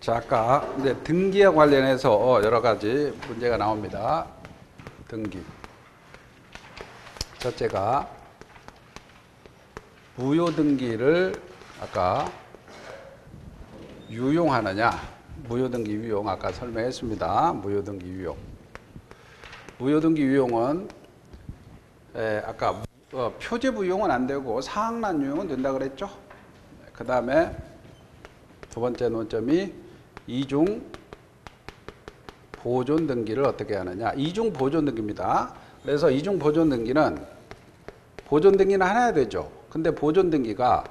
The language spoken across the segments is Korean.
자, 아까 이제 등기와 관련해서 여러 가지 문제가 나옵니다. 등기. 첫째가 무효 등기를 아까 유용하느냐. 무효 등기 유용 아까 설명했습니다. 무효 등기 유용. 무효 등기 유용은 아까 표제부 유용은 안 되고 사항란 유용은 된다 그랬죠. 그 다음에 두 번째 논점이 이중 보존 등기를 어떻게 하느냐. 이중 보존 등기입니다. 그래서 이중 보존 등기는 보존 등기는 하나 해야 되죠. 근데 보존 등기가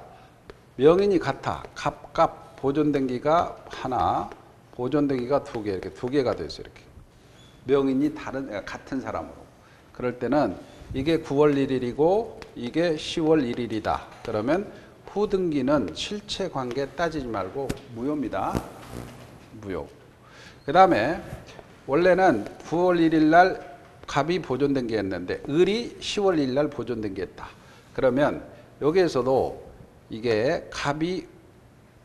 명인이 같아. 갑갑 보존 등기가 하나, 보존 등기가 두 개, 이렇게 두 개가 돼 있어요. 이렇게. 명인이 같은 사람으로. 그럴 때는 이게 9월 1일이고 이게 10월 1일이다. 그러면 후등기는 실체 관계 따지지 말고 무효입니다. 무효. 그 다음에 원래는 9월 1일 날 갑이 보존 등기했는데 을이 10월 1일 날 보존 등기했다. 그러면 여기에서도 이게 갑이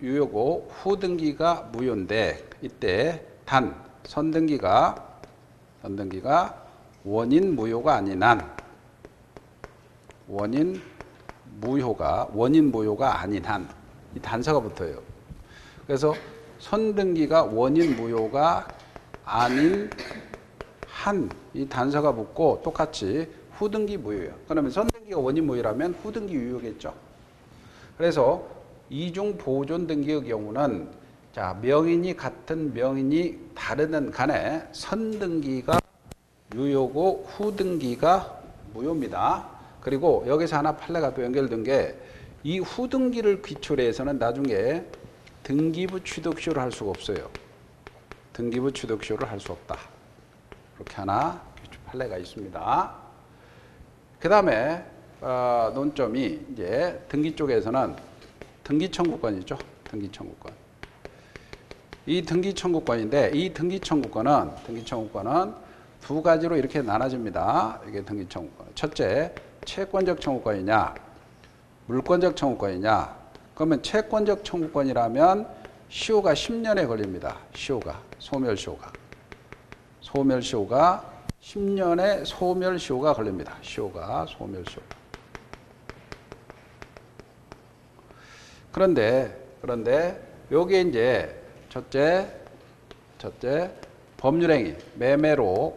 유효고 후등기가 무효인데 이때 단 선등기가 원인 무효가 아닌 한 원인 무효가 아닌 한 이 단서가 붙어요. 그래서 선등기가 원인 무효가 아닌 한 이 단서가 붙고 똑같이 후등기 무효예요. 그러면 선등기가 원인 무효라면 후등기 유효겠죠. 그래서 이중 보존 등기의 경우는 자, 명인이 같은 명인이 다르든 간에 선등기가 유효고 후등기가 무효입니다. 그리고 여기서 하나 판례가 또 연결된 게 이 후등기를 기초로 해서는 나중에 등기부 취득쇼를 할 수가 없어요. 등기부 취득쇼를 할 수 없다. 이렇게 하나 판례가 있습니다. 그 다음에 논점이 이제 등기 쪽에서는 등기 청구권이죠. 등기 청구권. 이 등기 청구권인데 이 등기 청구권은 두 가지로 이렇게 나눠집니다. 이게 등기 청구권. 첫째, 채권적 청구권이냐, 물권적 청구권이냐. 그러면 채권적 청구권이라면 시효가 10년에 걸립니다. 소멸시효가 10년에 소멸시효가 걸립니다. 소멸시효가. 그런데 요게 이제 첫째 법률행위 매매로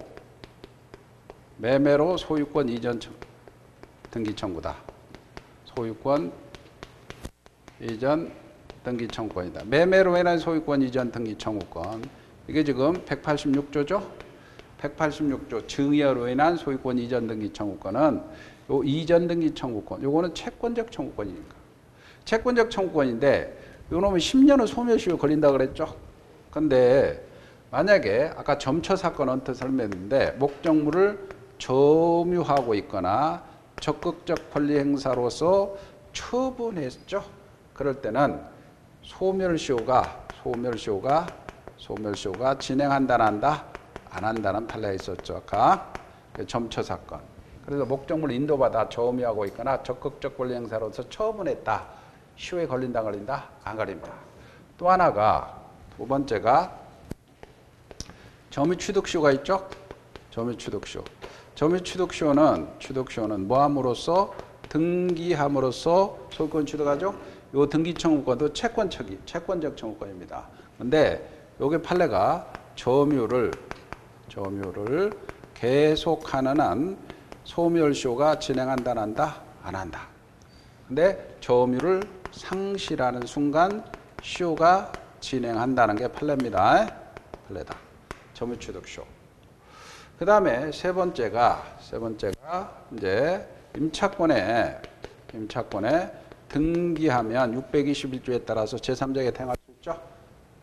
소유권 이전 등기 청구다. 소유권 이전 등기 청구권이다. 매매로 인한 소유권 이전 등기 청구권. 이게 지금 186조죠. 186조 증여로 인한 소유권 이전 등기 청구권은 요 이전 등기 청구권. 요거는 채권적 청구권이니까. 채권적 청구권인데 요놈은 10년은 소멸시효 걸린다 그랬죠. 근데 만약에 아까 점처 사건 언뜻 설명했는데 목적물을 점유하고 있거나 적극적 권리 행사로서 처분했죠. 그럴 때는 소멸시효가 진행한다 안 한다는 판례가 있었죠. 아까 점처 사건. 그래서 목적물 인도받아 점유하고 있거나 적극적 권리 행사로서 처분했다. 시효에 걸린다 안 걸립니다. 또 하나가 두 번째가 점유취득시효가 있죠. 점유취득시효는 뭐함으로써 등기함으로써 소유권 취득하죠. 요 등기 청구권도 채권적 청구권입니다. 근데 요게 판례가 점유를 계속하는 한 소멸시효가 진행한다 안 한다. 근데 점유를 상실하는 순간 시효가 진행한다는 게 판례입니다. 점유취득시효. 그 다음에 세 번째가 이제 임차권에 등기하면 621조에 따라서 제3자에게 대행할 수 있죠.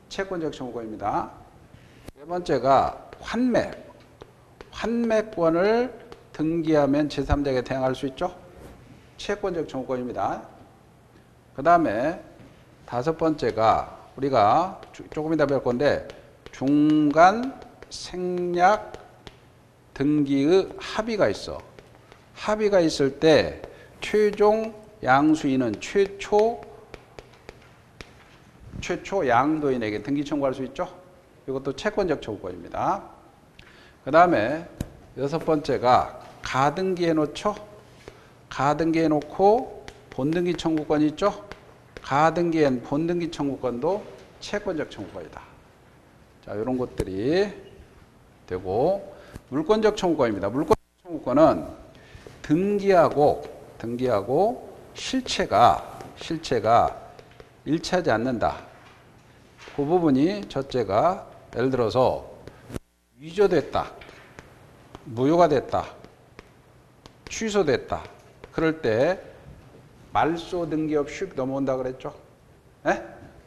채권적 청구권입니다. 네 번째가 환매권을 등기하면 제3자에게 대행할 수 있죠. 채권적 청구권입니다. 그 다음에 다섯 번째가 우리가 조금 이따 배울 건데 중간 생략 등기의 합의가 있어. 합의가 있을 때 최종 양수인은 최초 최초 양도인에게 등기 청구할 수 있죠. 이것도 채권적 청구권입니다. 그 다음에 여섯 번째가 가등기해 놓죠. 가등기해 놓고 본등기 청구권이 있죠. 가등기엔 본등기 청구권도 채권적 청구권이다. 자, 이런 것들이 되고, 물권적 청구권입니다. 물권적 청구권은 등기하고 실체가 일치하지 않는다. 그 부분이 첫째가 예를 들어서 위조됐다, 무효가 됐다, 취소됐다. 그럴 때 말소 등기 없이 넘어온다 그랬죠. 네?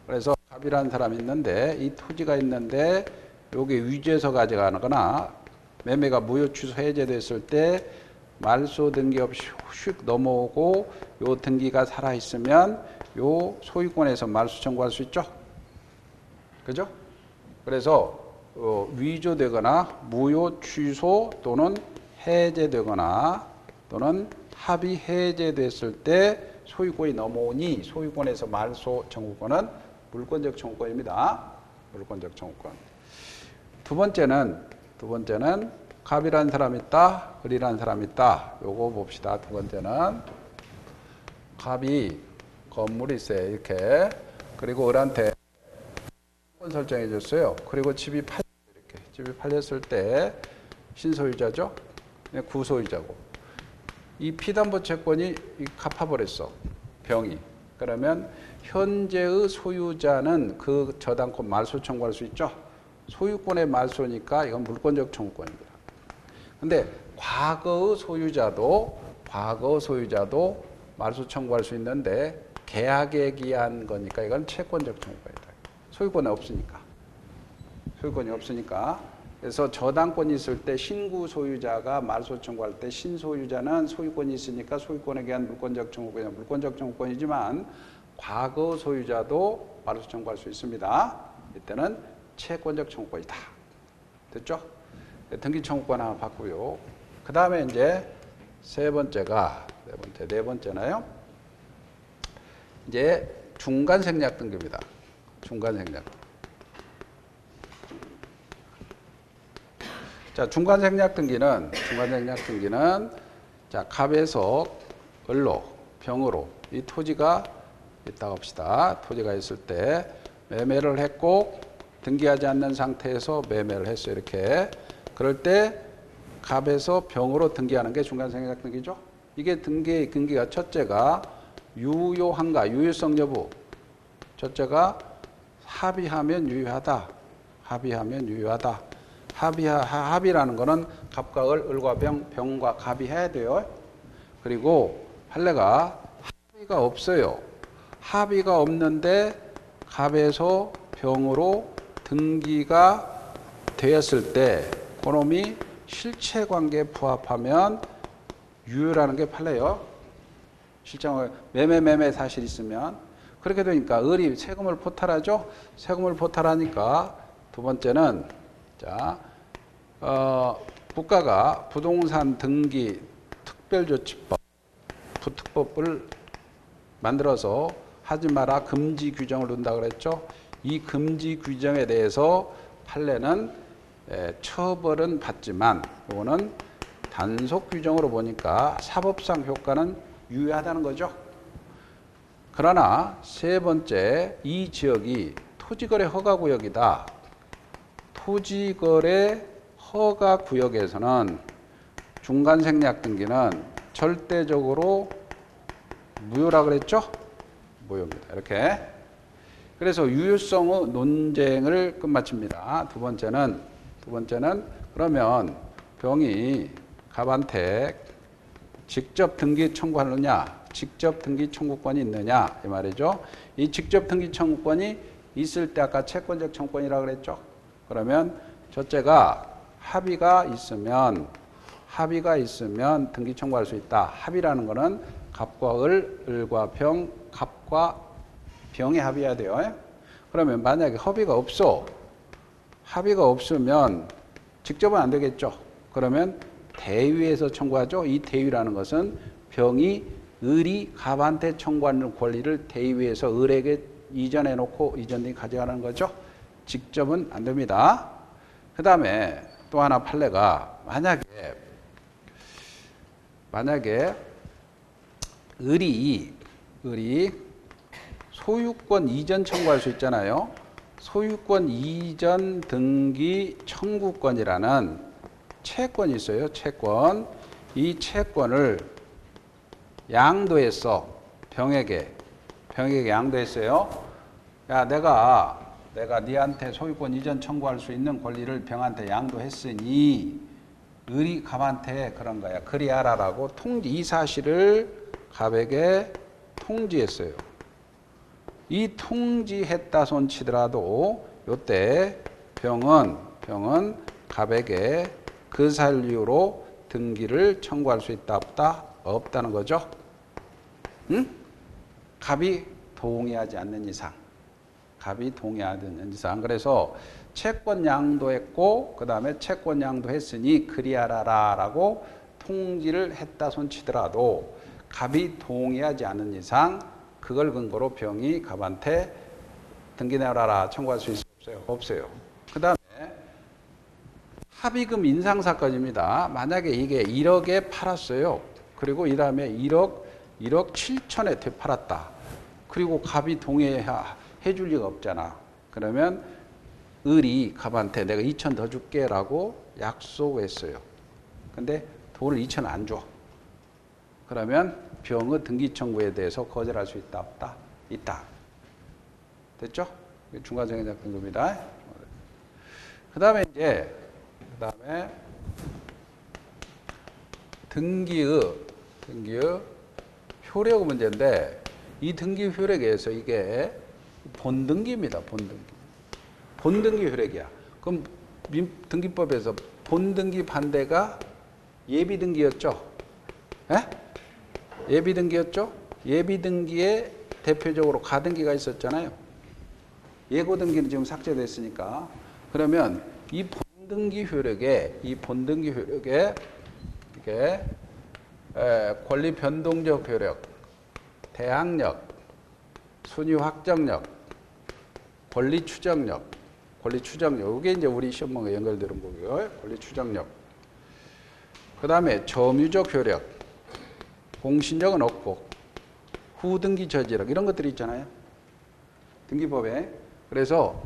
그래서 갑이라는 사람이 있는데 이 토지가 있는데 요게 위조해서 가져가거나 매매가 무효 취소 해제됐을 때 말소 등기 없이 휙 넘어오고 요 등기가 살아 있으면 요 소유권에서 말소 청구할 수 있죠. 그죠? 그래서 위조되거나 무효 취소 또는 해제되거나 또는 합의 해제됐을 때 소유권이 넘어오니 소유권에서 말소 청구권은 물권적 청구권입니다. 물권적 청구권. 두 번째는 갑이라는 사람이 있다, 을이라는 사람이 있다. 요거 봅시다. 두 번째는 갑이 건물이 있어요. 이렇게. 그리고 을한테 설정해 줬어요. 그리고 집이 팔렸을 때 신소유자죠. 구소유자고. 이 피담보 채권이 갚아버렸어. 병이. 그러면 현재의 소유자는 그 저당권 말소 청구할 수 있죠. 소유권의 말소니까 이건 물권적 청구권입니다. 근데 과거의 소유자도 말소 청구할 수 있는데 계약에 기한 거니까 이건 채권적 청구권이다. 소유권이 없으니까. 그래서 저당권이 있을 때 신구 소유자가 말소 청구할 때 신소유자는 소유권이 있으니까 소유권에 대한 물권적 청구권이 물권적 청구권이지만 과거 소유자도 말소 청구할 수 있습니다. 이때는 채권적 청구권이다. 됐죠? 등기 청구권 하나 받고요. 그 다음에 이제 네 번째나요? 이제 중간 생략 등기입니다. 중간 생략. 자, 중간 생략 등기는 자, 갑에서 을로, 병으로 이 토지가 있다고 합시다. 토지가 있을 때 매매를 했고 등기하지 않는 상태에서 매매를 했어요. 이렇게. 그럴 때 갑에서 병으로 등기하는 게 중간 생략 등기죠. 이게 등기가 첫째가 유효한가, 유효성 여부. 첫째가 합의하면 유효하다. 합의라는 거는 갑과 을과 병과 갑이 해야 돼요. 그리고 판례가 합의가 없어요. 합의가 없는데 갑에서 병으로 등기가 되었을 때 그놈이 실체관계에 부합하면 유효라는 게 판례요. 실제로 매매 사실 있으면 그렇게 되니까 을이 세금을 포탈하죠. 세금을 포탈하니까 두 번째는 자, 국가가 부동산 등기 특별조치법, 부특법을 만들어서 하지 마라 금지 규정을 둔다 그랬죠. 이 금지 규정에 대해서 판례는 처벌은 받지만 이거는 단속 규정으로 보니까 사법상 효과는 유효하다는 거죠. 그러나 세 번째, 이 지역이 토지거래 허가구역이다. 토지거래 허가구역에서는 중간생략 등기는 절대적으로 무효라 그랬죠? 무효입니다. 이렇게. 그래서 유효성의 논쟁을 끝마칩니다. 두 번째는 그러면 병이 갑한테 직접 등기 청구하느냐, 직접 등기 청구권이 있느냐 이 말이죠. 이 직접 등기 청구권이 있을 때 아까 채권적 청구권이라고 그랬죠. 그러면 첫째가 합의가 있으면 등기 청구할 수 있다. 합의라는 거는 갑과 을과 병, 갑과 병이 합의해야 돼요. 그러면 만약에 합의가 없으면 직접은 안 되겠죠. 그러면 대위에서 청구하죠. 이 대위라는 것은 병이 을이 갑한테 청구하는 권리를 대위에서 을에게 이전해 놓고 이전 등기 가져가는 거죠. 직접은 안 됩니다. 그 다음에 또 하나 판례가 만약에 을이 소유권 이전 청구할 수 있잖아요. 소유권 이전 등기 청구권이라는 채권이 있어요. 채권. 이 채권을 양도했어. 병에게 양도했어요. 야, 내가 네한테 소유권 이전 청구할 수 있는 권리를 병한테 양도했으니 을이 갑한테 그런 거야. 그리하라라고 이 사실을 갑에게 통지했어요. 이 통지했다 손치더라도 요때 병은 갑에게 그 사유로 등기를 청구할 수 있다 없다? 없다는 거죠. 응? 갑이 동의하지 않는 이상. 그래서 채권 양도했고 그 다음에 채권 양도했으니 그리하라라고 통지를 했다 손치더라도 갑이 동의하지 않는 이상 그걸 근거로 병이 갑한테 등기 내놔라 청구할 수 있어요? 없어요. 그 다음에 합의금 인상사건입니다. 만약에 이게 1억에 팔았어요. 그리고 이 다음에 1억 7천에 되팔았다. 그리고 갑이 동의해줄 리가 없잖아. 그러면 을이 갑한테 내가 2천 더 줄게 라고 약속했어요. 근데 돈을 2천 안 줘. 그러면 병의 등기 청구에 대해서 거절할 수 있다 없다? 있다. 됐죠? 중간적인 잡힌 겁니다. 그 다음에 등기의 효력 문제인데 이 등기 효력에서 이게 본등기입니다. 본등기 효력이야. 그럼 등기법에서 본등기 반대가 예비등기였죠? 예? 예비등기였죠? 예비등기에 대표적으로 가등기가 있었잖아요. 예고등기는 지금 삭제됐으니까. 그러면 이 본등기 효력에 이게 권리 변동적 효력, 대항력, 순위 확정력, 권리 추정력. 이게 이제 우리 시험 문항에 연결되는 거고요. 권리 추정력. 그 다음에 점유적 효력, 공신력은 없고, 후등기 저지력 이런 것들이 있잖아요. 등기법에. 그래서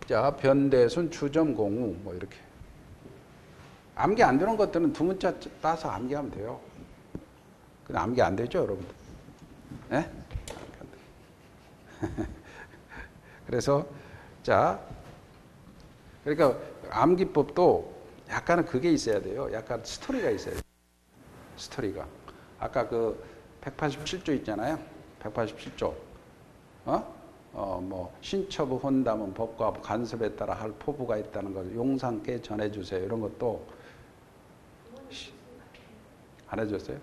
자 변대순, 추점, 공후 뭐 이렇게. 암기 안 되는 것들은 두 문자 따서 암기하면 돼요. 근데 암기 안 되죠, 여러분들? 네? 그래서 자 그러니까 암기법도 약간은 그게 있어야 돼요. 약간 스토리가 있어야 돼요. 스토리가. 아까 그 187조 있잖아요. 187조. 뭐 신처부 혼담은 법과 간섭에 따라 할 포부가 있다는 걸 용상께 전해주세요. 이런 것도 안 해줬어요?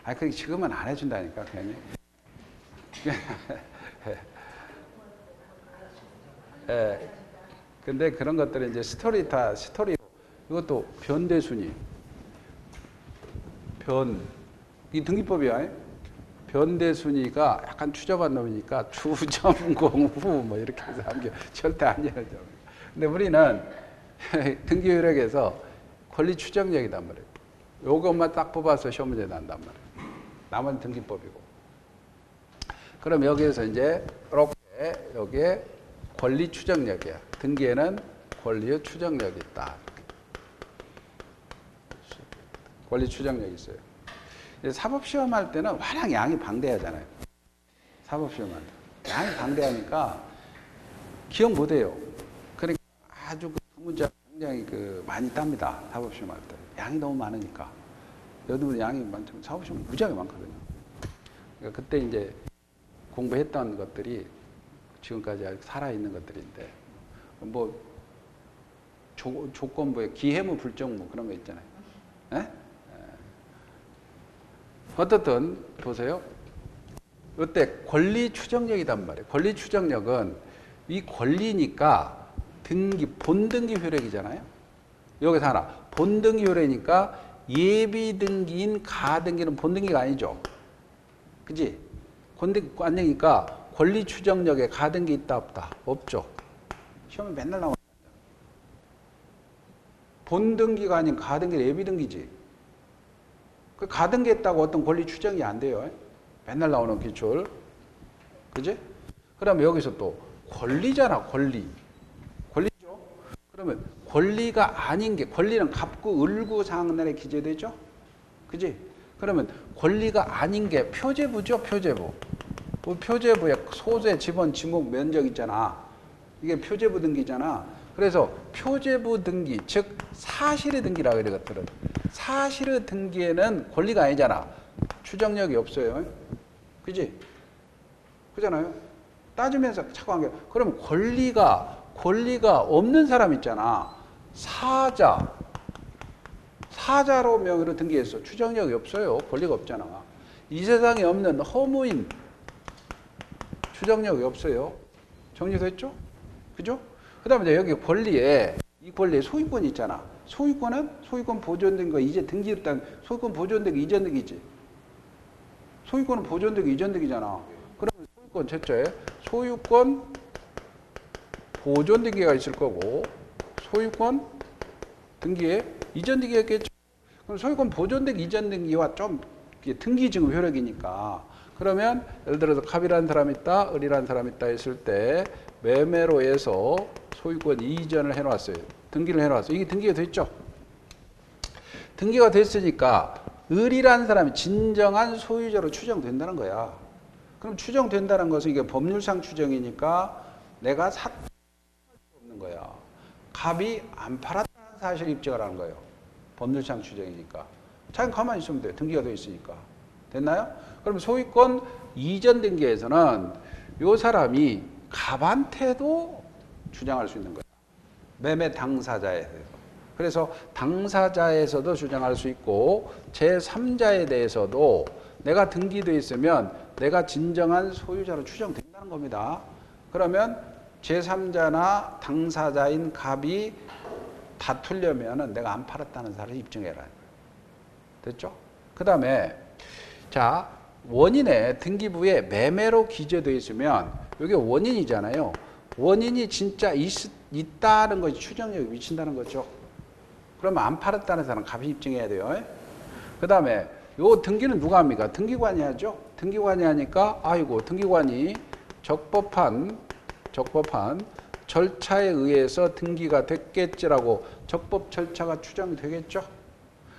아니 그 지금은 안 해준다니까 괜히. 예. 근데 그런 것들은 이제 스토리. 이것도 변대순위. 이 등기법이야. 변대순위가 약간 추접한 놈이니까 추점공후 뭐 이렇게 해서 암기 절대 아니에요. 근데 우리는 등기 효력에서 권리 추정력이단 말이에요. 요것만 딱 뽑아서 시험 문제 난단 말이에요. 나머지 등기법이고. 그럼 여기에서 이제 이렇게 여기에 권리 추정력이야. 등기에는 권리의 추정력이 있다. 권리 추정력이 있어요. 사법시험 할 때는 워낙 양이 방대하잖아요. 사법시험 할 때. 양이 방대하니까 기억 못 해요. 그러니까 아주 그 문제 굉장히 많이 땁니다. 사법시험 할 때. 양이 너무 많으니까. 여러분 양이 많지만 사법시험 무지하게 많거든요. 그러니까 그때 이제 공부했던 것들이 지금까지 아직 살아있는 것들인데, 뭐, 조건부에 기해무 불정무 그런 거 있잖아요. 네? 어떻든, 보세요. 이때 권리 추정력이단 말이에요. 권리 추정력은 이 권리니까 본등기 효력이잖아요. 여기서 하나. 본등기 효력이니까 예비등기인 가등기는 본등기가 아니죠. 그지? 본등기 아니니까 권리 추정력에 가등기 있다 없다? 없죠. 시험에 맨날 나오는 본등기가 아닌 가등기 예비등기지. 그 가등기 했다고 어떤 권리 추정이 안 돼요. 맨날 나오는 기출. 그지? 그러면 여기서 또 권리잖아, 권리. 권리죠? 그러면 권리가 아닌 게, 권리는 갑구, 을구 상란에 기재되죠? 그지? 그러면 권리가 아닌 게 표제부죠, 표제부. 그 표제부에 소재, 지번, 지목, 면적 있잖아. 이게 표제부 등기잖아. 그래서 표제부 등기, 즉 사실의 등기라고 그래, 것들은. 사실의 등기에는 권리가 아니잖아. 추정력이 없어요. 그지? 그잖아요. 따지면서 자꾸 한 게. 그럼 권리가 없는 사람 있잖아. 사자로 명의로 등기했어. 추정력이 없어요. 권리가 없잖아. 이 세상에 없는 허무인, 추정력이 없어요. 정리됐죠? 그죠? 그 다음에 여기 권리에, 이 권리에 소유권이 있잖아. 소유권 보존된 거 이제 등기했다는, 소유권 보존된 게 이전 등기지. 소유권은 보존되고 이전 등기잖아. 그러면 소유권 제자에 소유권 보존 등기가 있을 거고, 소유권 등기에 이전 등기였겠죠. 그럼 소유권 보존 등기, 이전 등기와 좀 등기 증후 효력이니까. 그러면 예를 들어서 갑이라는 사람이 있다, 을이라는 사람이 있다 했을 때 매매로 해서 소유권 이전을 해놨어요. 등기를 해놨어요. 이게 등기가 됐죠. 등기가 됐으니까 을이라는 사람이 진정한 소유자로 추정된다는 거야. 그럼 추정된다는 것은 이게 법률상 추정이니까 내가 살 수 없는 거야. 갑이 안 팔았다는 사실 입증을 하는 거예요. 법률상 추정이니까. 자기는 가만히 있으면 돼. 등기가 돼 있으니까. 됐나요? 그럼 소유권 이전 등기에서는 이 사람이 갑한테도 주장할 수 있는 거야. 매매 당사자에 대해서. 그래서 당사자에서도 주장할 수 있고 제3자에 대해서도 내가 등기되어 있으면 내가 진정한 소유자로 추정된다는 겁니다. 그러면 제3자나 당사자인 갑이 다투려면 내가 안 팔았다는 사실을 입증해라. 됐죠? 그 다음에 자, 원인의 등기부에 매매로 기재되어 있으면 이게 원인이잖아요. 원인이 진짜 있다는 것이 추정력이 미친다는 거죠. 그러면 안 팔았다는 사람은 갑이 입증해야 돼요. 그 다음에 요 등기는 누가 합니까? 등기관이 하죠. 등기관이 하니까 아이고 등기관이 적법한 절차에 의해서 등기가 됐겠지라고 적법 절차가 추정이 되겠죠.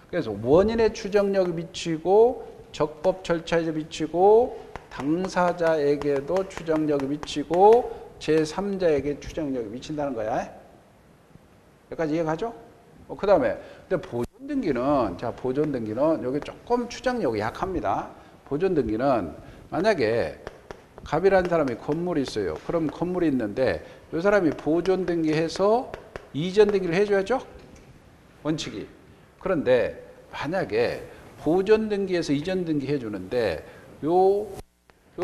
그래서 원인의 추정력이 미치고 적법 절차에 미치고 당사자에게도 추정력이 미치고 제3자에게 추정력이 미친다는 거야. 여기까지 이해가죠? 그 다음에 근데 보존등기는 보존등기는 여기 조금 추정력이 약합니다. 보존등기는 만약에 갑이라는 사람이 건물이 있어요. 그럼 건물이 있는데 이 사람이 보존등기해서 이전등기를 해줘야죠. 원칙이. 그런데 만약에 보존등기해서 이전등기 해주는데 요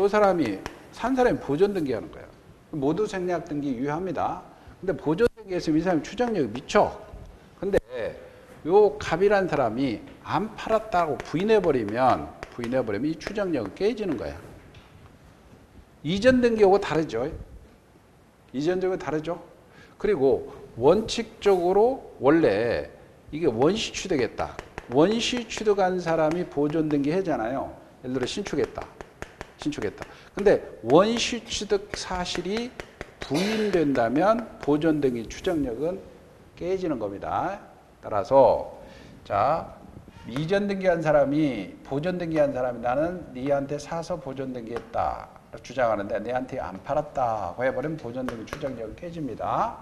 사람이 산 사람이 보존등기하는 거예요. 모두 생략등기 유효합니다. 근데 보존등기했으면 이 사람이 추정력이 미쳐. 근데 요 갑이라는 사람이 안 팔았다고 부인해버리면 이 추정력은 깨지는 거야. 이전 등기하고 다르죠. 이전 등기하고 다르죠. 그리고 원칙적으로 원래 이게 원시 취득했다. 원시 취득한 사람이 보존 등기 하잖아요. 예를 들어 신축했다. 근데 원시 취득 사실이 부인된다면 보존 등기 추정력은 깨지는 겁니다. 따라서 자 이전 등기한 사람이 보존 등기한 사람이 나는 네한테 사서 보존 등기했다 주장하는데 네한테 안 팔았다고 해버리면 보존 등기 추정력은 깨집니다.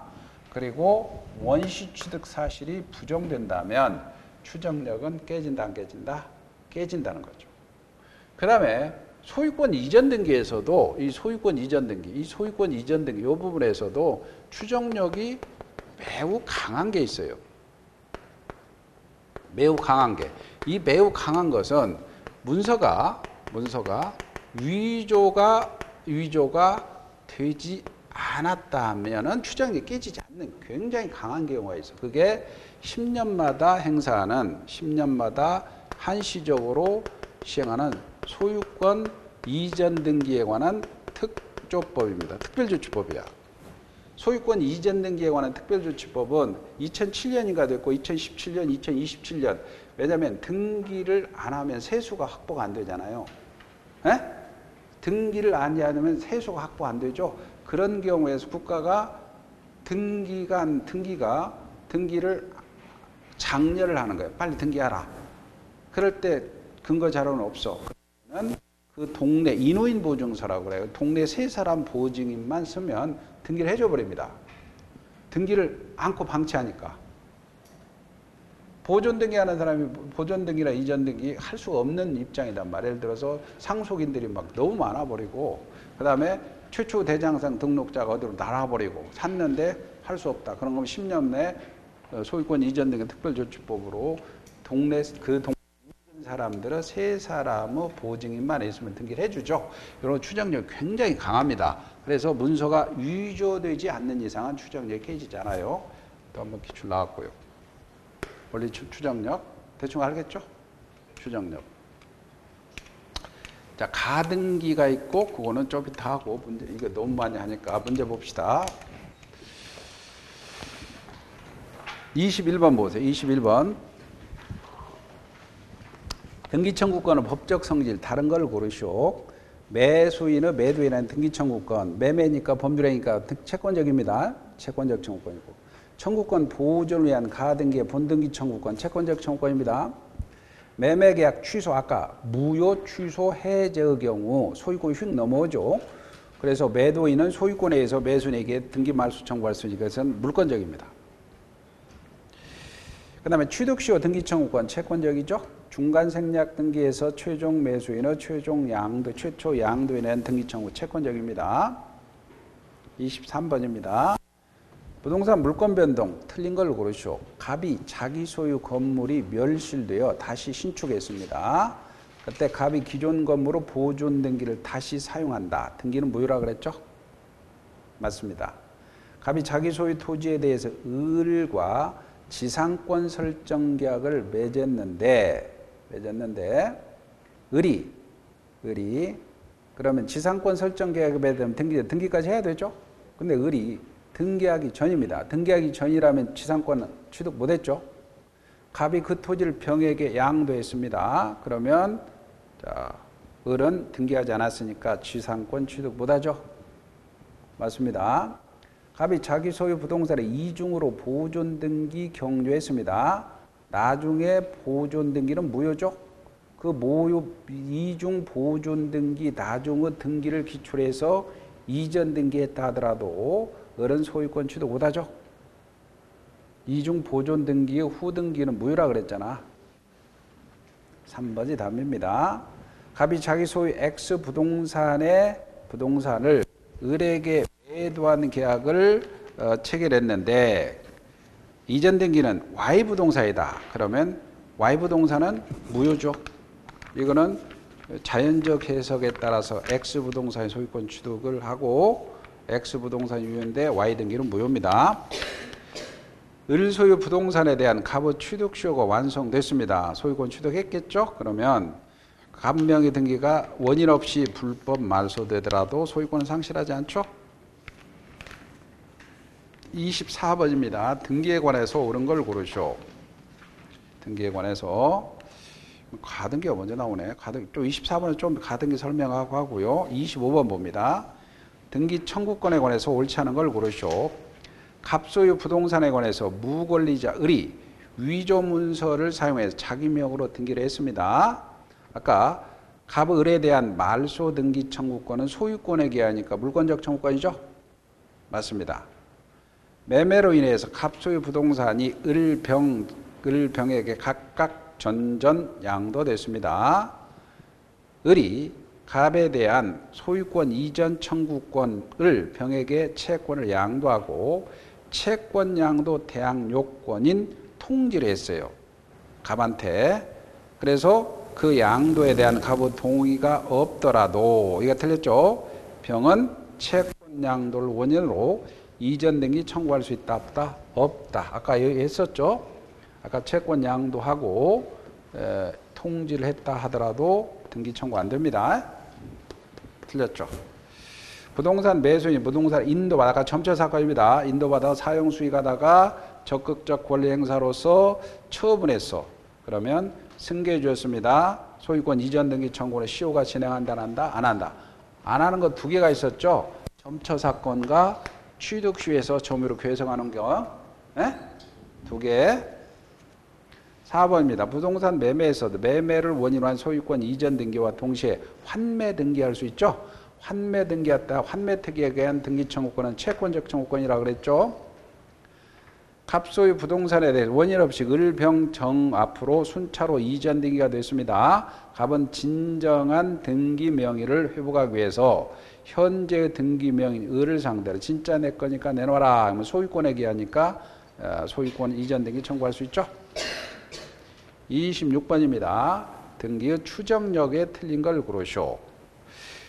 그리고 원시 취득 사실이 부정된다면 추정력은 깨진다 안 깨진다? 깨진다는 거죠. 그 다음에 소유권 이전 등기에서도 이 소유권 이전 등기 이 부분에서도 추정력이 매우 강한 게 있어요. 매우 강한 게. 이 매우 강한 것은 문서가 위조가 되지 않았다면은 추정력이 깨지지 않는 굉장히 강한 경우가 있어. 그게 10년마다 행사하는 10년마다 한시적으로 시행하는 소유권 이전 등기에 관한 특조법입니다. 특별조치법이야. 소유권 이전 등기에 관한 특별조치법은 2007년인가 됐고 2017년, 2027년. 왜냐하면 등기를 안 하면 세수가 확보가 안 되잖아요. 에? 등기를 안 하면 세수가 확보 안 되죠. 그런 경우에서 국가가 등기를 장려를 하는 거예요. 빨리 등기하라. 그럴 때 근거 자료는 없어. 그러면 그 동네 인후인 보증서라고 그래요. 동네 세 사람 보증인만 쓰면 등기를 해줘 버립니다. 등기를 않고 방치하니까. 보존 등기하는 사람이 보존 등기나 이전 등기 할 수 없는 입장이단 말이에요. 예를 들어서 상속인들이 막 너무 많아 버리고 그다음에 최초 대장상 등록자가 어디로 날아버리고 샀는데 할 수 없다. 그런 거면 10년 내 소유권 이전 등기 특별조치법으로 동네 사람들은 세 사람의 보증인만 있으면 등기를 해주죠. 이런 추정력이 굉장히 강합니다. 그래서 문서가 위조되지 않는 이상은 추정력이 깨지잖아요. 또 한번 기출 나왔고요. 원리 추정력 대충 알겠죠? 추정력. 자, 가등기가 있고 그거는 좀 이따 하고 문제 이거 너무 많이 하니까 문제 봅시다. 21번 보세요. 21번. 등기청구권은 법적 성질 다른 걸 고르시오. 매수인의 매도인은 등기청구권, 매매니까 법률행위니까 채권적입니다. 채권적 청구권이고. 청구권 보존을 위한 가등기의 본등기 청구권, 채권적 청구권입니다. 매매계약 취소, 아까 무효 취소 해제의 경우 소유권이 휙 넘어오죠. 그래서 매도인은 소유권에 의해서 매수인에게 등기 말소 청구할 수 있는 것은 물권적입니다. 그 다음에 취득시효 등기청구권 채권적이죠. 중간 생략 등기에서 최종 매수인의 최초 양도인은 등기청구 채권적입니다. 23번입니다. 부동산 물권 변동 틀린 걸 고르시오. 갑이 자기 소유 건물이 멸실되어 다시 신축했습니다. 그때 갑이 기존 건물로 보존 등기를 다시 사용한다. 등기는 무효라 그랬죠? 맞습니다. 갑이 자기 소유 토지에 대해서 을과 지상권 설정 계약을 맺었는데 을이 그러면 지상권 설정 계약을 맺으면 등기까지 해야 되죠? 근데 을이 등기하기 전입니다. 등기하기 전이라면 지상권 취득 못했죠? 갑이 그 토지를 병에게 양도했습니다. 그러면 자, 을은 등기하지 않았으니까 지상권 취득 못하죠? 맞습니다. 갑이 자기 소유 부동산을 이중으로 보존 등기 경료했습니다. 나중에 보존 등기는 무효죠? 그 이중 보존 등기, 나중의 등기를 기초로 해서 이전 등기했다 하더라도 을은 소유권 취득 못하죠? 이중 보존 등기의 후등기는 무효라 그랬잖아. 3번이 답입니다. 갑이 자기 소유 X 부동산을 을에게 매도하는 계약을 체결했는데 이전 등기는 Y 부동산이다. 그러면 Y 부동산은 무효죠. 이거는 자연적 해석에 따라서 X 부동산의 소유권 취득을 하고 X 부동산 유효인데 Y 등기는 무효입니다. 을 소유 부동산에 대한 갑의 취득시효가 완성됐습니다. 소유권 취득했겠죠? 그러면 갑 명의 등기가 원인 없이 불법 말소되더라도 소유권은 상실하지 않죠? 24번입니다. 등기에 관해서 옳은 걸 고르시오. 등기에 관해서 가등기가 먼저 나오네. 또 24번은 좀 가등기 설명하고 하고요. 25번 봅니다. 등기 청구권에 관해서 옳지 않은 걸 고르시오. 갑소유 부동산에 관해서 무권리자 을이 위조 문서를 사용해서 자기 명으로 등기를 했습니다. 아까 갑을에 대한 말소 등기 청구권은 소유권에 기하니까 물권적 청구권이죠? 맞습니다. 매매로 인해서 갑소유 부동산이 을병에게 각각 전전 양도됐습니다. 을이 갑에 대한 소유권 이전 청구권을 병에게 채권을 양도하고 채권 양도 대항 요건인 통지를 했어요. 갑한테. 그래서 그 양도에 대한 갑의 동의가 없더라도 이거 틀렸죠? 병은 채권 양도를 원인으로 이전 등기 청구할 수 있다 없다? 없다. 아까 했었죠? 아까 채권 양도하고 통지를 했다 하더라도 등기 청구 안 됩니다. 틀렸죠? 부동산 매수인, 부동산 인도받아가 점차 사건입니다. 인도받아 사용 수익하다가 적극적 권리 행사로서 처분했어. 그러면 승계해 주었습니다. 소유권 이전 등기 청구는 시효가 진행한다, 안 한다? 안 한다. 안 하는 거 두 개가 있었죠. 점처 사건과 취득 시에서 점유로 괴성하는 경우. 네? 두 개. 4번입니다. 부동산 매매에서도 매매를 원인으로 한 소유권 이전 등기와 동시에 환매 등기할 수 있죠. 환매 등기했다. 환매 특이에 대한 등기 청구권은 채권적 청구권이라고 그랬죠. 갑소유 부동산에 대해 원인 없이 을병정 앞으로 순차로 이전 등기가 됐습니다. 갑은 진정한 등기 명의를 회복하기 위해서 현재의 등기 명의 을을 상대로 진짜 내 거니까 내놔라. 그러면 소유권 얘기하니까 소유권 이전 등기 청구할 수 있죠. 26번입니다. 등기의 추정력에 틀린 걸 고르시오.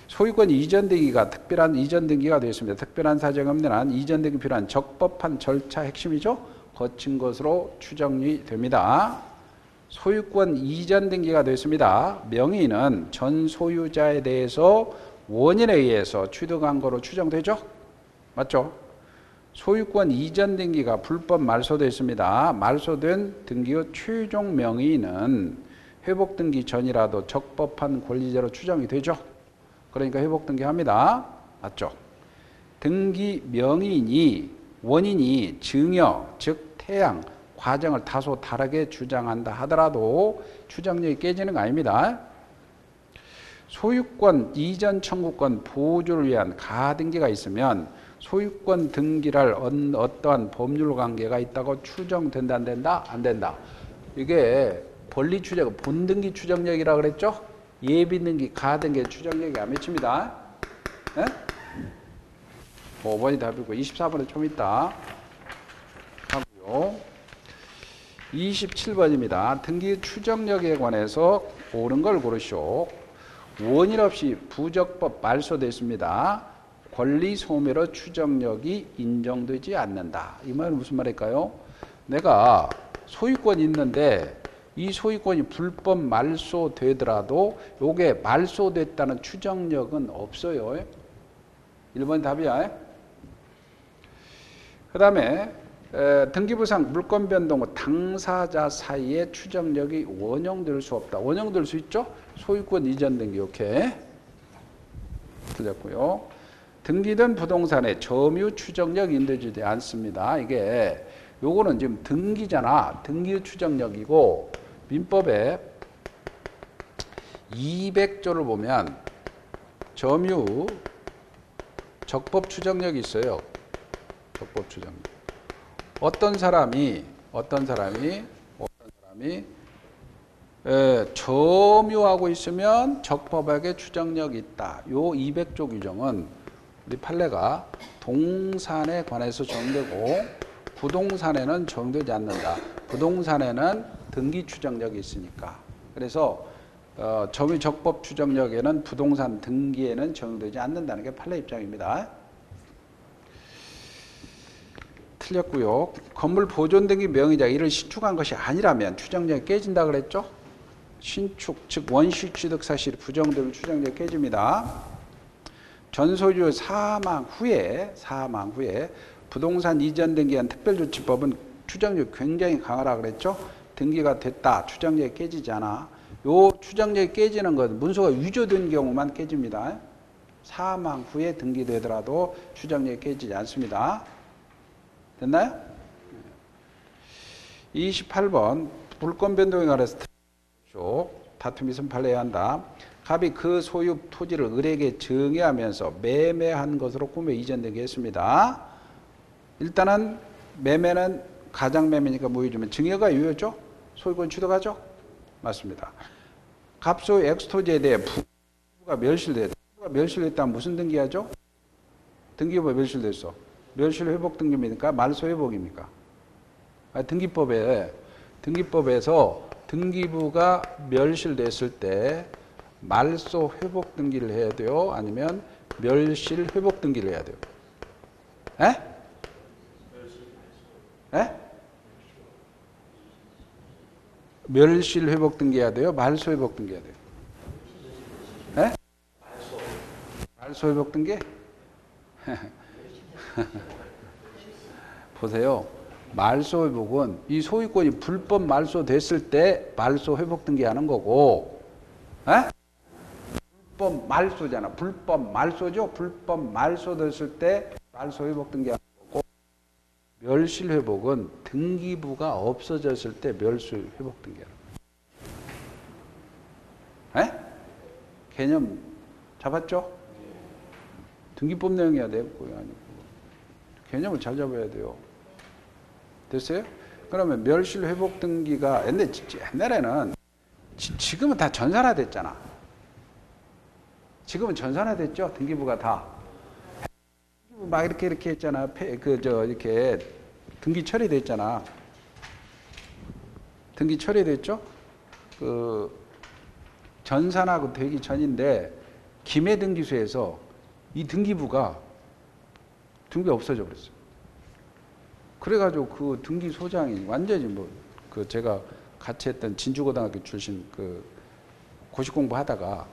소유권 이전 등기가 특별한 이전 등기가 되었습니다. 특별한 사정이 없는 한 이전 등기 필요한 적법한 절차 핵심이죠. 거친 것으로 추정이 됩니다. 소유권 이전 등기가 되었습니다. 명의는 전 소유자에 대해서 원인에 의해서 취득한 거로 추정되죠. 맞죠? 소유권 이전 등기가 불법 말소됐습니다. 말소된 등기의 최종 명의는 회복 등기 전이라도 적법한 권리자로 추정이 되죠. 그러니까 회복 등기합니다. 맞죠? 등기 명의인이 원인이 증여, 즉 태양, 과정을 다소 다르게 주장한다 하더라도 추정력이 깨지는 거 아닙니다. 소유권 이전 청구권 보조를 위한 가등기가 있으면 소유권 등기를 어떠한 법률 관계가 있다고 추정된다, 안 된다? 안 된다. 이게 권리 추정, 본등기 추정력이라고 그랬죠? 예비 등기, 가등기 추정력이 안 미칩니다. 네? 5번이 답이고 24번은 좀 있다 하고요. 27번입니다. 등기 추정력에 관해서 옳은 걸 고르시오. 원인 없이 부적법 말소됐습니다. 권리 소멸의 추정력이 인정되지 않는다. 이 말은 무슨 말일까요? 내가 소유권이 있는데 이 소유권이 불법 말소되더라도 요게 말소됐다는 추정력은 없어요. 1번 답이야. 그 다음에 등기부상 물권 변동 후 당사자 사이의 추정력이 원용될 수 없다. 원용될 수 있죠? 소유권 이전 등기 이렇게 틀렸고요. 등기된 부동산의 점유 추정력 인도되지 않습니다. 이게 요거는 지금 등기잖아. 등기 추정력이고 민법에 200조를 보면 점유 적법 추정력이 있어요. 적법 추정력. 어떤 사람이 점유하고 있으면 적법하게 추정력이 있다. 요 200조 규정은 우리 판례가 동산에 관해서 적용되고 부동산에는 적용되지 않는다. 부동산에는 등기 추정력이 있으니까. 그래서 점유 적법 추정력에는 부동산 등기에는 적용되지 않는다는 게 판례 입장입니다. 틀렸고요. 건물 보존 등기 명의자가 이를 신축한 것이 아니라면 추정력이 깨진다 그랬죠? 신축, 즉 원시 취득 사실이 부정되면 추정력이 깨집니다. 전소유 사망 후에 부동산 이전 등기한 특별조치법은 추정력이 굉장히 강하라 그랬죠? 등기가 됐다. 추정력이 깨지지 않아. 요 추정력이 깨지는 건 문서가 위조된 경우만 깨집니다. 사망 후에 등기되더라도 추정력이 깨지지 않습니다. 됐나요? 28번 물권 변동에 관해서 다툼이 선팔해야 한다. 갑이 그 소유 토지를 을에게 증여하면서 매매한 것으로 꾸며 이전되게 했습니다. 일단은 매매는 가장매매니까 무효주면 증여가 유효죠? 소유권 취득하죠? 맞습니다. 갑소유 엑스토지에 대해 부가 멸실됐다. 부가 멸실됐다면 무슨 등기하죠? 등기부가 멸실됐어. 멸실 회복 등기입니까? 말소 회복입니까? 등기법에서 등기부가 멸실됐을 때 말소 회복 등기를 해야 돼요? 아니면 멸실 회복 등기를 해야 돼요? 에? 에? 멸실 회복 등기 해야 돼요? 말소 회복 등기 해야 돼요? 에? 말소 회복 등기? 보세요. 말소 회복은 이 소유권이 불법 말소 됐을 때 말소 회복 등기하는 거고, 에? 불법 말소잖아. 불법 말소죠. 불법 말소 됐을 때 말소 회복 등기하는 거고, 멸실 회복은 등기부가 없어졌을 때 멸실 회복 등기하는 거예요. 에? 개념 잡았죠? 등기법 내용이야 돼요. 그게 아니고 개념을 잘 잡아야 돼요. 됐어요? 그러면 멸실 회복 등기가 옛날에는 지금은 다 전산화 됐잖아. 지금은 전산화 됐죠. 등기부가 다 막 이렇게 했잖아. 이렇게 등기 처리됐잖아. 등기 처리됐죠? 전산화 되기 전인데 김해등기소에서 이 등기부가 없어져 버렸어요. 그래가지고 그 등기소장이 완전히 제가 같이 했던 진주고등학교 출신 고시 공부하다가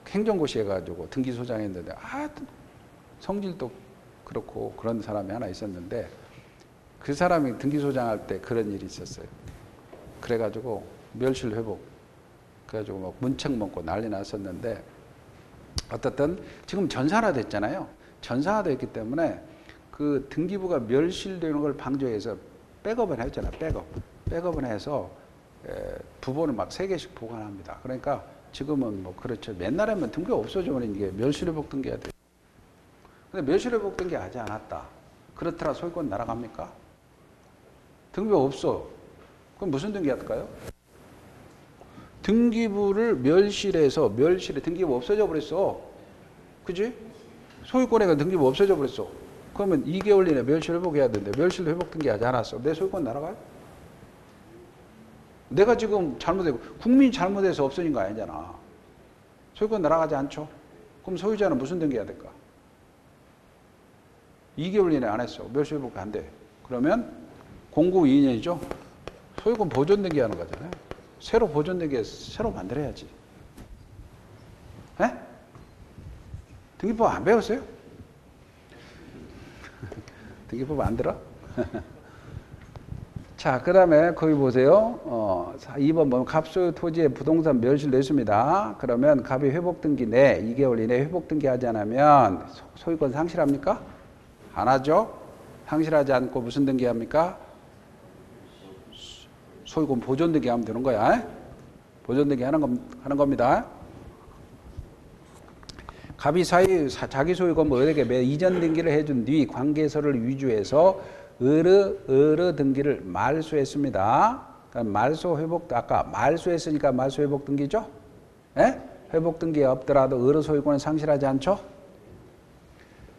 행정고시 해가지고 등기소장 했는데 성질도 그렇고 그런 사람이 하나 있었는데 그 사람이 등기소장 할 때 그런 일이 있었어요. 그래가지고 멸실 회복 그래가지고 막 문책 먹고 난리 났었는데 어떻든 지금 전산화 됐잖아요. 전산화 됐기 때문에 그 등기부가 멸실되는 걸 방조해서 백업을 했잖아. 백업을 해서 부본을 막 3개씩 보관합니다. 그러니까 지금은 그렇죠. 옛날에는 등기가 없어지면 이게 멸실회복 등기해야 돼요. 근데 멸실회복 등기 하지 않았다. 그렇더라 소유권 날아갑니까? 등기가 없어. 그럼 무슨 등기 할까요? 등기부를 멸실해서 등기부 없어져 버렸어. 그지? 소유권에가 등기부 없어져 버렸어. 그러면 2개월 이내 멸실 회복해야 되는데 멸실 회복 등기 하지 않았어. 내 소유권 날아가요? 내가 지금 잘못했고 국민이 잘못해서 없어진 거 아니잖아. 소유권 날아가지 않죠? 그럼 소유자는 무슨 등기해야 될까? 2개월 이내 안 했어. 멸실 회복 안 돼. 그러면 공고 2년이죠. 소유권 보존 등기하는 거잖아요. 새로 보존 등기 새로 만들어야지. 에? 등기법 안 배웠어요? 등기법 안 들어? 자, 그 다음에 거기 보세요. 2번 보면 갑소유 토지의 부동산 멸실됐습니다. 그러면 갑이 회복 등기 내 2개월 이내 회복 등기하지 않으면 소유권 상실합니까? 안 하죠. 상실하지 않고 무슨 등기합니까? 소유권 보존 등기하면 되는 거야. 보존 등기 하는 겁니다. 갑이 자기 소유권을 을에게 이전 등기를 해준 뒤 관계서를 위조해서 을의 등기를 말소했습니다. 말소 회복 아까 말소했으니까 말소 회복 등기죠? 예? 회복 등기가 없더라도 을의 소유권은 상실하지 않죠?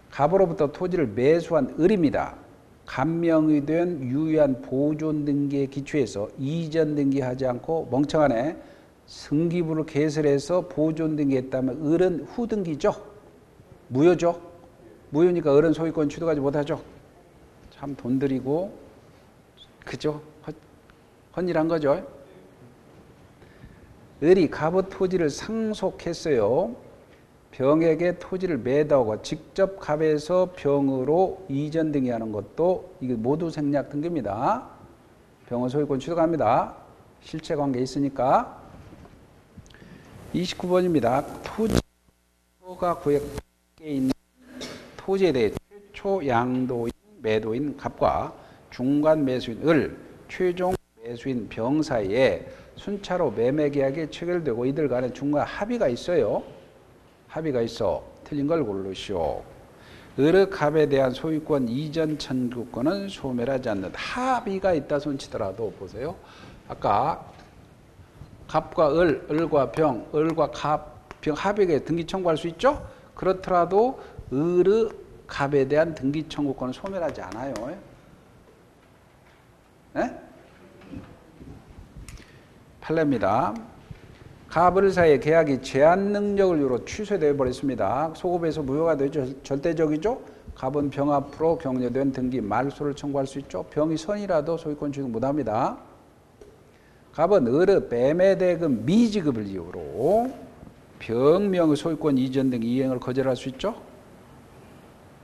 갑으로부터 토지를 매수한 을입니다. 감명이 된 유효한 보존 등기에 기초해서 이전 등기하지 않고 멍청하네. 승기부를 개설해서 보존 등기했다면 을은 후등기죠. 무효죠. 무효니까 을은 소유권 취득하지 못하죠. 참 돈 들이고 그죠? 헌일한 거죠. 을이 갑의 토지를 상속했어요. 병에게 토지를 매도하고 직접 갑에서 병으로 이전 등기하는 것도 이게 모두 생략 등기입니다. 병은 소유권 취득합니다. 실체관계 있으니까. 29번입니다. 토지가 구역 밖에 있는 토지에 대해 최초 양도인 매도인 갑과 중간 매수인 을, 최종 매수인 병 사이에 순차로 매매 계약이 체결되고 이들 간에 중간 합의가 있어요. 합의가 있어. 틀린 걸 고르시오. 을의 갑에 대한 소유권 이전 청구권은 소멸하지 않는다. 합의가 있다 손치더라도 보세요. 아까 갑과 을과 병, 을과 갑, 병 합의에 등기 청구할 수 있죠? 그렇더라도 을의 갑에 대한 등기 청구권은 소멸하지 않아요. 네? 판례입니다. 갑을 사이의 계약이 제한 능력을 이유로 취소되어 버렸습니다. 소급해서 무효가 되죠. 절대적이죠. 갑은 병 앞으로 격려된 등기 말소를 청구할 수 있죠. 병이 선이라도 소유권 취득 못합니다. 갑은 을의 매매대금 미지급을 이유로 병명의 소유권 이전 등 이행을 거절할 수 있죠.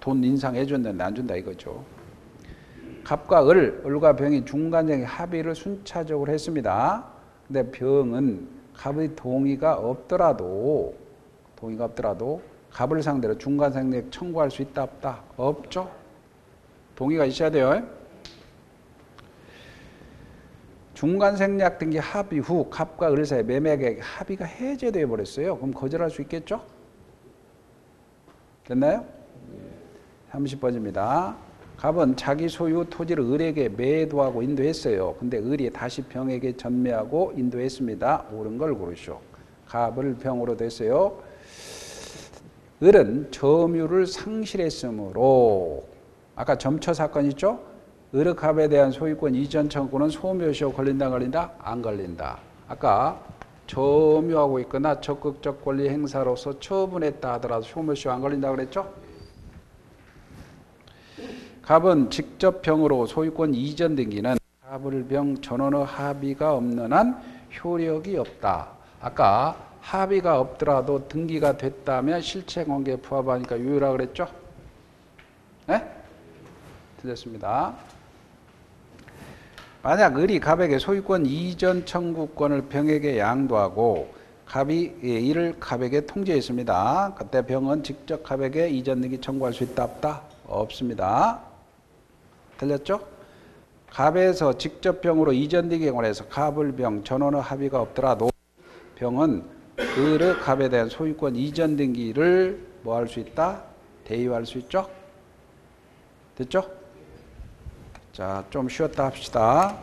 돈 인상해 줬는데 안 준다 이거죠. 갑과 을과 병이 중간쟁이 합의를 순차적으로 했습니다. 근데 병은 갑의 동의가 없더라도 갑을 상대로 중간생략 청구할 수 있다 없다? 없죠. 동의가 있어야 돼요. 중간생략 등기 합의 후 갑과 을 사이 매매계약 합의가 해제되어 버렸어요. 그럼 거절할 수 있겠죠? 됐나요? 30번입니다. 갑은 자기 소유 토지를 을에게 매도하고 인도했어요. 근데 을이 다시 병에게 전매하고 인도했습니다. 옳은 걸 고르시오. 갑을 병으로 됐어요. 을은 점유를 상실했으므로 아까 점처 사건 있죠? 을의 갑에 대한 소유권 이전 청구는 소멸시효 걸린다 안 걸린다? 안 걸린다. 아까 점유하고 있거나 적극적 권리 행사로서 처분했다 하더라도 소멸시효 안 걸린다 그랬죠? 갑은 직접 병으로 소유권 이전 등기는 갑을병 전원의 합의가 없는 한 효력이 없다. 아까 합의가 없더라도 등기가 됐다면 실체관계에 부합하니까 유효라 그랬죠? 네? 틀렸습니다. 만약 을이 갑에게 소유권 이전 청구권을 병에게 양도하고 갑이 이를 갑에게 통지했습니다. 그때 병은 직접 갑에게 이전 등기 청구할 수 있다 없다? 없습니다. 들렸죠? 갑에서 직접 병으로 이전 등기에 관해서 갑을병 전원의 합의가 없더라도 병은 을의 갑에 대한 소유권 이전 등기를 뭐 할 수 있다? 대유할 수 있죠? 됐죠? 자, 좀 쉬었다 합시다.